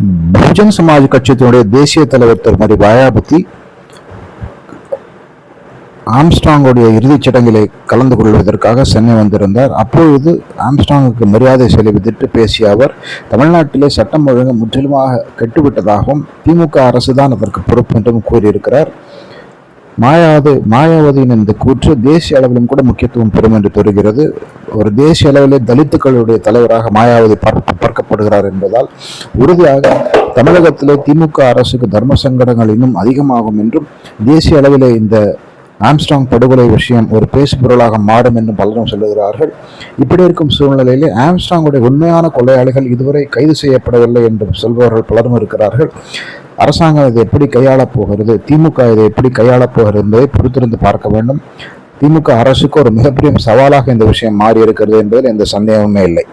பகுஜன் சமாஜ் கட்சியினுடைய தேசிய தலைவர் திருமதி மாயாவதி ஆம்ஸ்ட்ராங்குடைய இறுதிச் சடங்கிலே கலந்து கொள்வதற்காக சென்னை வந்திருந்தார். அப்பொழுது ஆம்ஸ்ட்ராங்குக்கு மரியாதை செலுத்திட்டு பேசிய அவர், தமிழ்நாட்டிலே சட்டம் ஒழுங்கு முற்றிலுமாக கெட்டுவிட்டதாகவும் திமுக அரசு தான் அதற்கு பொறுப்பு என்றும் கூறியிருக்கிறார். மாயாவதியின் இந்த கூற்று தேசிய அளவிலும் கூட முக்கியத்துவம் பெறும் என்று தெரிகிறது. ஒரு தேசிய அளவிலே தலித்துக்களுடைய தலைவராக மாயாவதி பார்க்கப்படுகிறார் என்பதால் உறுதியாக தமிழகத்திலே திமுக அரசுக்கு தர்ம சங்கடங்கள் இன்னும் அதிகமாகும் என்றும், தேசிய அளவிலே இந்த ஆம்ஸ்ட்ராங் படுகொலை விஷயம் ஒரு பேசுபொருளாக மாறும் என்றும் பலரும் சொல்லுகிறார்கள். இப்படி இருக்கும் சூழ்நிலையிலே ஆம்ஸ்ட்ராங்குடைய உண்மையான கொலையாளிகள் இதுவரை கைது செய்யப்படவில்லை என்று சொல்பவர்கள் பலரும் இருக்கிறார்கள். அரசாங்கம் இதை எப்படி கையாளப் போகிறது, திமுக இதை எப்படி கையாளப் போகிறது என்பதை பொறுத்திருந்து பார்க்க வேண்டும். திமுக அரசுக்கு ஒரு மிகப்பெரிய சவாலாக இந்த விஷயம் மாறி இருக்கிறது என்பதில் எந்த சந்தேகமே இல்லை.